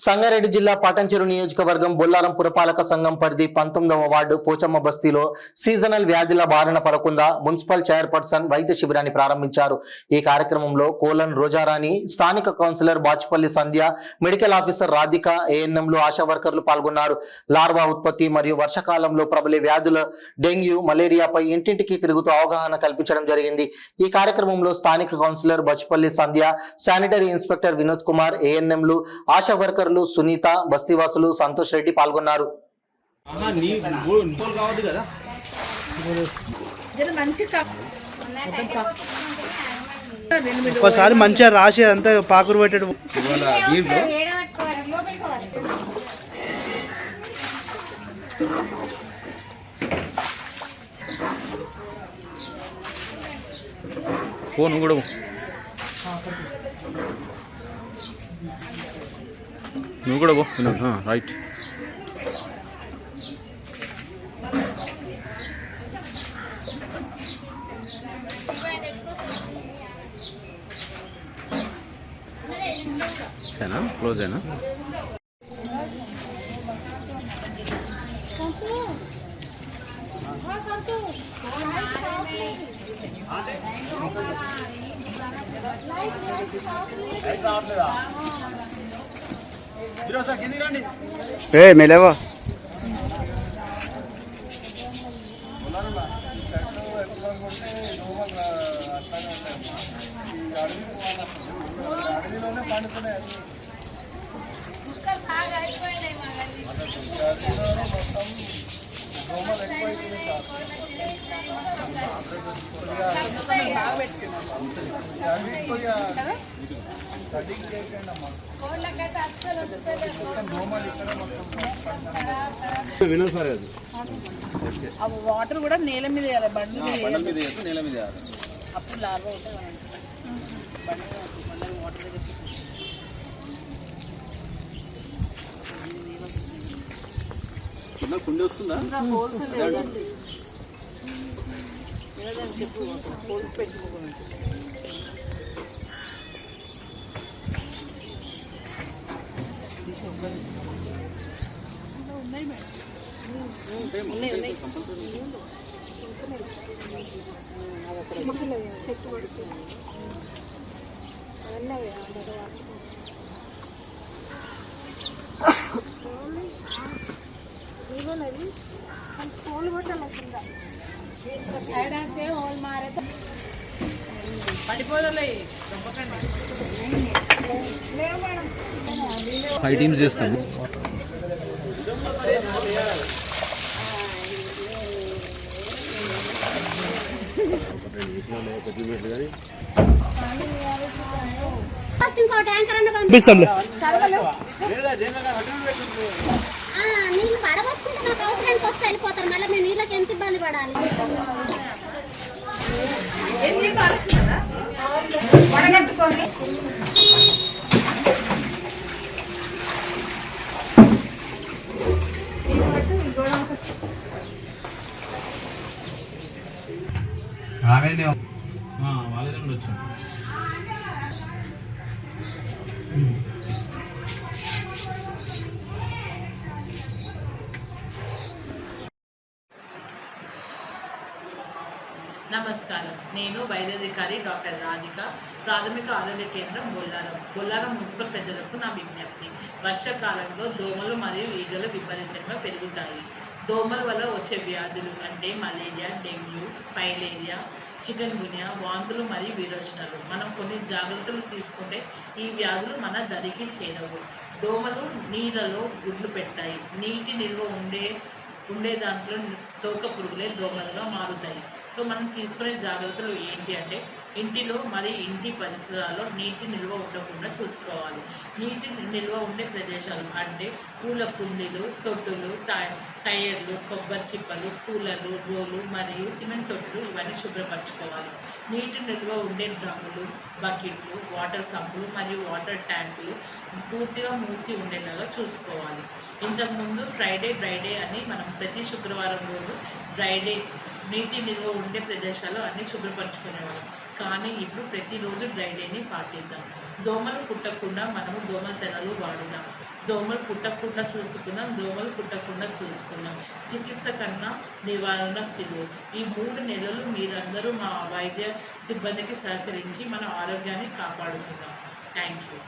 సంగారెడ్డి జిల్లా పాటంచెరు నియోజకవర్గం బొల్లారం పురపాలక సంఘం పరిధి 19వ వార్డు పోచమ్మ బస్తీలో సీజనల్ వ్యాధుల బారిన పడకుండా మున్సిపల్ చైర్పర్సన్ వైద్య శిబిరాన్ని ప్రారంభించారు. ఈ కార్యక్రమంలో కోలన్ రోజారాణి, స్థానిక కౌన్సిలర్ బాచుపల్లి సంధ్య, మెడికల్ ఆఫీసర్ రాధిక, ఏఎన్ఎంలు, ఆశా వర్కర్లు పాల్గొన్నారు. లార్వా ఉత్పత్తి మరియు వర్షాకాలంలో ప్రబలే వ్యాధుల డెంగ్యూ, మలేరియాపై ఇంటింటికి తిరుగుతూ అవగాహన కల్పించడం జరిగింది. ఈ కార్యక్రమంలో స్థానిక కౌన్సిలర్ బాచుపల్లి సంధ్య, శానిటరీ ఇన్స్పెక్టర్ వినోద్ కుమార్, ఏఎన్ఎంలు, ఆశా వర్కర్లు సునీత, బస్తీవాసులు సంతోష్ రెడ్డి పాల్గొన్నారు. ఒకసారి మంచిగా రాసి అంతా పాకురు పెట్టాడు. ఫోన్ కూడా నువ్వు కూడా పో. రైట్. సరేనా, క్లోజ్ అయినా. మెలేవా వాటర్ కూడా నేల మీద వేయాలి, బండి మీద నేల మీద అప్పుడు లార్వా ఉంటుంది. వాటర్ దగ్గర కుండి వస్తుందా? చెప్పు, హోల్స్ పెట్టుకోవాలి. ఉన్నాయి మేడం, చెట్టు పడుతుంది. పడిపోదలే 5 టీమ్స్ చేస్తాము. నీళ్ళు పడవస్తుంటే నాకు అవసరానికి వస్తే వెళ్ళిపోతారు. మళ్ళీ మేము నీళ్ళకి ఎంత ఇబ్బంది పడాలి? వడగట్టుకొని వాళ్ళే ఉండొచ్చు. నమస్కారం, నేను వైద్యాధికారి డాక్టర్ రాధిక, ప్రాథమిక ఆరోగ్య కేంద్రం బొల్లారం మున్సిపల్ ప్రజలకు నా విజ్ఞప్తి. వర్షాకాలంలో దోమలు మరియు ఈగలు విపరీతంగా పెరుగుతాయి. దోమల వల్ల వచ్చే వ్యాధులు అంటే మలేరియా, డెంగ్యూ, ఫైలేరియా, చికెన్ గున్యా, వాంతులు మరియు విరోచనాలు. మనం కొన్ని జాగ్రత్తలు తీసుకుంటే ఈ వ్యాధులు మన దరికి చేరవు. దోమలు నీళ్ళలో గుడ్లు పెడతాయి. నీటి నిల్వ ఉండే దాంట్లో తోక పురుగులే దోమలుగా మారుతాయి. సో మనం తీసుకునే జాగ్రత్తలు ఏంటి అంటే, ఇంటిలో మరి ఇంటి పరిసరాల్లో నీటి నిల్వ ఉండకుండా చూసుకోవాలి. నీటి నిల్వ ఉండే ప్రదేశాలు అంటే పూల కుండీలు, తొట్టులు, టైర్లు, కొబ్బరి చిప్పలు, కూలర్లు, రోలు మరియు సిమెంట్ తొట్టులు ఇవన్నీ శుభ్రపరచుకోవాలి. నీటి నిల్వ ఉండే డ్రమ్ములు, బకెట్లు, వాటర్ సంపులు మరియు వాటర్ ట్యాంకులు పూర్తిగా మూసి ఉండేలాగా చూసుకోవాలి. ఇంతకుముందు డ్రైడే అని మనం ప్రతి శుక్రవారం రోజు డ్రైడే నీటి నిల్వ ఉండే ప్రదేశాలు అన్నీ శుభ్రపరచుకునేవాళ్ళం. కానీ ఇప్పుడు ప్రతిరోజు డ్రైడేని పాటిద్దాం. దోమలు కుట్టకుండా మనము దోమల తెరలు వాడుదాం. దోమలు పుట్టకుండా చూసుకుందాం. చికిత్స కన్నా నివారణ సులువు. ఈ 3 నెలలు మీరందరూ మా వైద్య సిబ్బందికి సహకరించి మన ఆరోగ్యాన్ని కాపాడుకుందాం. Thank you.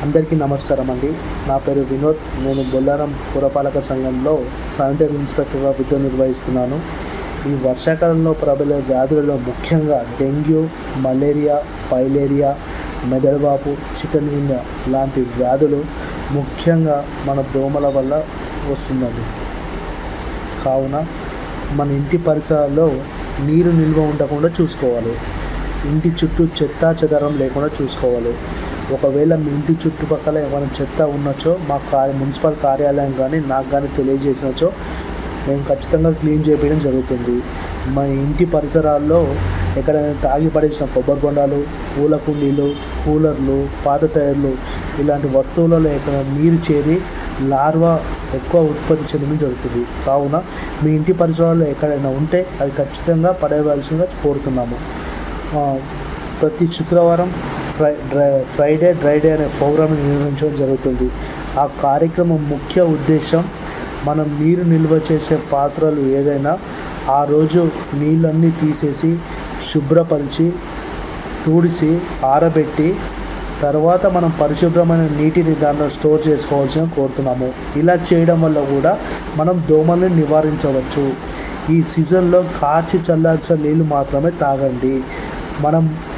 అందరికీ నమస్కారం అండి. నా పేరు వినోద్. నేను బొల్లారం పురపాలక సంఘంలో శానిటరీ ఇన్స్పెక్టర్గా విధులు నిర్వహిస్తున్నాను. ఈ వర్షాకాలంలో ప్రబలే వ్యాధులలో ముఖ్యంగా డెంగ్యూ, మలేరియా, పైలేరియా, మెదడువాపు, చికెన్ గున్యా లాంటి వ్యాధులు ముఖ్యంగా మన దోమల వల్ల వస్తుందండి. కావున మన ఇంటి పరిసరాల్లో నీరు నిల్వ ఉండకుండా చూసుకోవాలి. ఇంటి చుట్టూ చెత్తా చెదారం లేకుండా చూసుకోవాలి. ఒకవేళ మీ ఇంటి చుట్టుపక్కల ఏమైనా చెత్త ఉన్నచో మా మున్సిపల్ కార్యాలయం కానీ నాకు కానీ తెలియజేసినచో మేము ఖచ్చితంగా క్లీన్ చేయడం జరుగుతుంది. మా ఇంటి పరిసరాల్లో ఎక్కడైనా తాగి పడేసిన కొబ్బరి బొండాలు, పూల కుండీలు, కూలర్లు, పాత టైర్లు ఇలాంటి వస్తువులలో ఎక్కడ నీరు చేరి లార్వా ఎక్కువ ఉత్పత్తి చెందడం జరుగుతుంది. కావున మీ ఇంటి పరిసరాల్లో ఎక్కడైనా ఉంటే అది ఖచ్చితంగా పడేయవలసిందిగా కోరుతున్నాము. ప్రతి శుక్రవారం ఫ్రైడే డ్రై డే అనే ప్రోగ్రామ్ నిర్వహించడం జరుగుతుంది. ఆ కార్యక్రమం ముఖ్య ఉద్దేశం మనం నీరు నిల్వ చేసే పాత్రలు ఏదైనా ఆ రోజు నీళ్ళన్నీ తీసేసి శుభ్రపరిచి తుడిచి ఆరబెట్టి తర్వాత మనం పరిశుభ్రమైన నీటిని దాంట్లో స్టోర్ చేసుకోవాల్సిన కోరుతున్నాము. ఇలా చేయడం వల్ల కూడా మనం దోమల్ని నివారించవచ్చు. ఈ సీజన్లో కాచి చల్లార్చిన నీళ్ళు మాత్రమే తాగండి.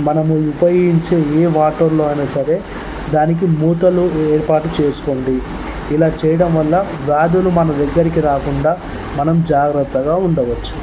మనము ఉపయోగించే ఏ వాటర్లో అయినా సరే దానికి మూతలు ఏర్పాటు చేసుకోండి. ఇలా చేయడం వల్ల వ్యాధులు మన దగ్గరికి రాకుండా మనం జాగ్రత్తగా ఉండవచ్చు.